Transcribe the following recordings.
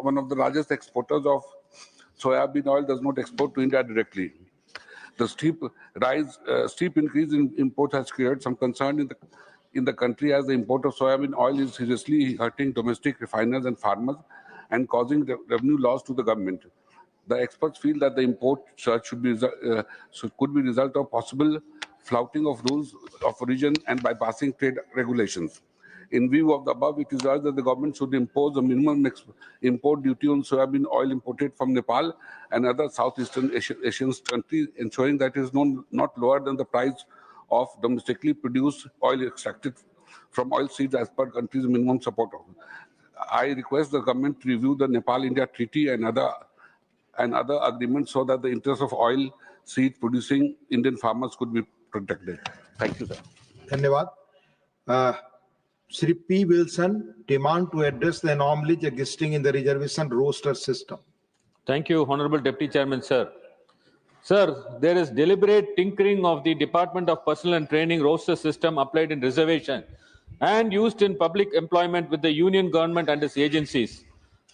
one of the largest exporters of soybean oil, does not export to India directly. The steep increase in imports has created some concern in the country, as the import of soybean oil is seriously hurting domestic refiners and farmers and causing revenue loss to the government. The experts feel that the import surge could be result of possible flouting of rules of origin and bypassing trade regulations. In view of the above, it is urged that the government should impose a minimum import duty on soybean oil imported from Nepal and other Southeastern Asian countries, ensuring that it is not lower than the price of domestically produced oil extracted from oil seeds as per country's minimum support. I request the government to review the Nepal-India Treaty and other agreements so that the interests of oil seed producing Indian farmers could be protected. Thank you, sir. Dhanyavad. Shri P. Wilson, demand to address the anomalies existing in the reservation roster system. Thank you, Honorable Deputy Chairman, sir. Sir, there is deliberate tinkering of the Department of Personnel and Training roster system applied in reservation and used in public employment with the union government and its agencies.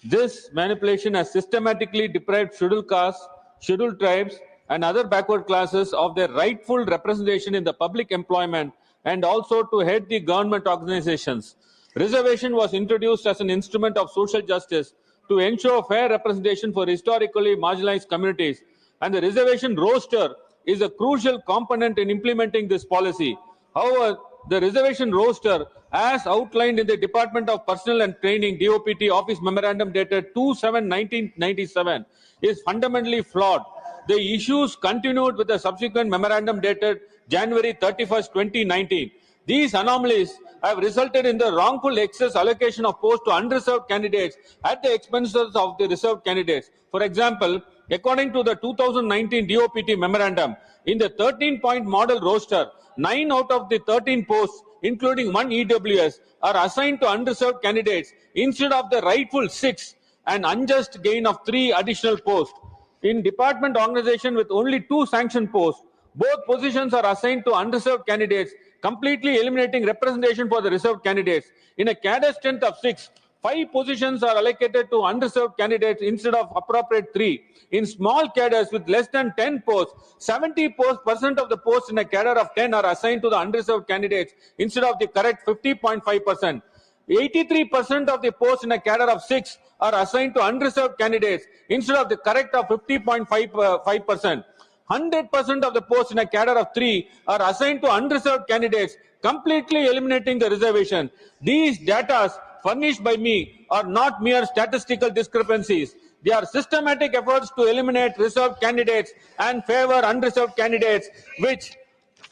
This manipulation has systematically deprived scheduled castes, scheduled tribes, and other backward classes of their rightful representation in the public employment and also to head the government organizations. Reservation was introduced as an instrument of social justice to ensure fair representation for historically marginalized communities, and the reservation roster is a crucial component in implementing this policy. However, the reservation roster, as outlined in the Department of Personnel and Training DOPT Office Memorandum dated 2/7/1997, is fundamentally flawed. The issues continued with the subsequent memorandum dated January 31st, 2019. These anomalies have resulted in the wrongful excess allocation of posts to unreserved candidates at the expenses of the reserved candidates. For example, according to the 2019 DOPT memorandum, in the 13-point model roster, 9 out of the 13 posts, including 1 EWS, are assigned to unreserved candidates instead of the rightful 6, an unjust gain of 3 additional posts. In department organization with only 2 sanctioned posts, both positions are assigned to unreserved candidates, completely eliminating representation for the reserved candidates. In a cadre strength of 6, 5 positions are allocated to unreserved candidates instead of appropriate 3. In small cadres with less than 10 posts, 70% of the posts in a cadre of 10 are assigned to the unreserved candidates instead of the correct 50.5%. 83% of the posts in a cadre of 6 are assigned to unreserved candidates instead of the correct of 50.5%. 100% of the posts in a cadre of 3 are assigned to unreserved candidates, completely eliminating the reservation. These data furnished by me are not mere statistical discrepancies. They are systematic efforts to eliminate reserved candidates and favor unreserved candidates, which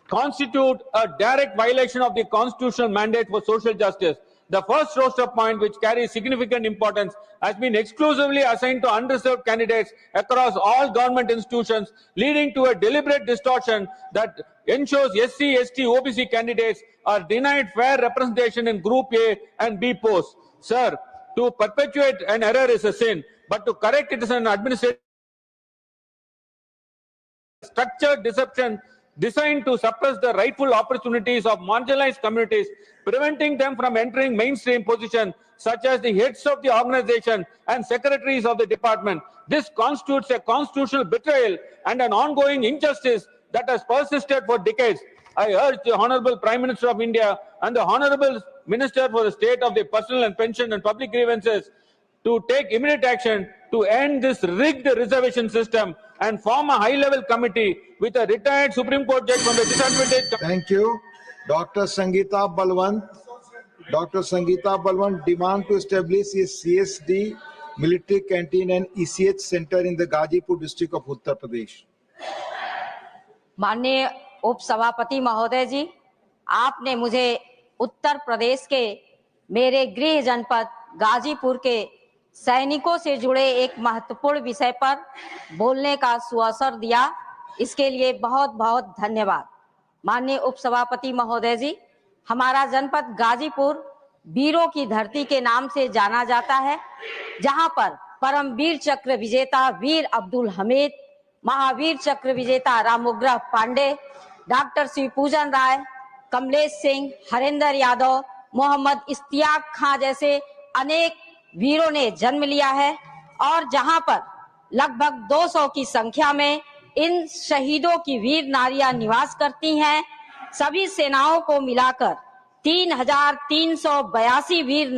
constitute a direct violation of the constitutional mandate for social justice. The first roster point, which carries significant importance, has been exclusively assigned to unreserved candidates across all government institutions, leading to a deliberate distortion that ensures SC, ST, OBC candidates are denied fair representation in Group A and B posts. Sir, to perpetuate an error is a sin, but to correct it is an administrative structured deception designed to suppress the rightful opportunities of marginalized communities, preventing them from entering mainstream positions such as the heads of the organization and secretaries of the department. This constitutes a constitutional betrayal and an ongoing injustice that has persisted for decades. I urge the Honorable Prime Minister of India and the Honorable Minister for the State of the Personal and Pension and Public Grievances to take immediate action to end this rigged reservation system and form a high-level committee with a retired Supreme Court judge from the disadvantaged. Thank you. Dr. Sangeeta Balwant. Dr. Sangeeta Balwant demand to establish a CSD military canteen and ECH center in the Gazipur district of Uttar Pradesh. माननीय उप सभापति महोदय जी, आपने मुझे उत्तर प्रदेश के मेरे गृह जनपद गाजीपुर के सैनिकों से जुड़े एक महत्वपूर्ण विषय पर बोलने का सुअवसर दिया, इसके लिए बहुत बहुत धन्यवाद। माननीय उपसभापति महोदय जी, हमारा जनपद गाजीपुर वीरों की धरती के नाम से जाना जाता है, जहां पर परमवीर चक्र विजेता वीर अब्दुल हमीद, महावीर चक्र विजेता रामउग्रह पांडे, डॉक्टर श्री पूजन राय, कमलेश सिंह, हरेंद्र यादव, मोहम्मद इश्तियाक खां जैसे अनेक वीरों ने जन्म लिया है। और जहां पर लगभग 200 की संख्या में इन शहीदों की वीर नारियां निवास करती हैं। सभी सेनाओं को मिलाकर 3,382 वीर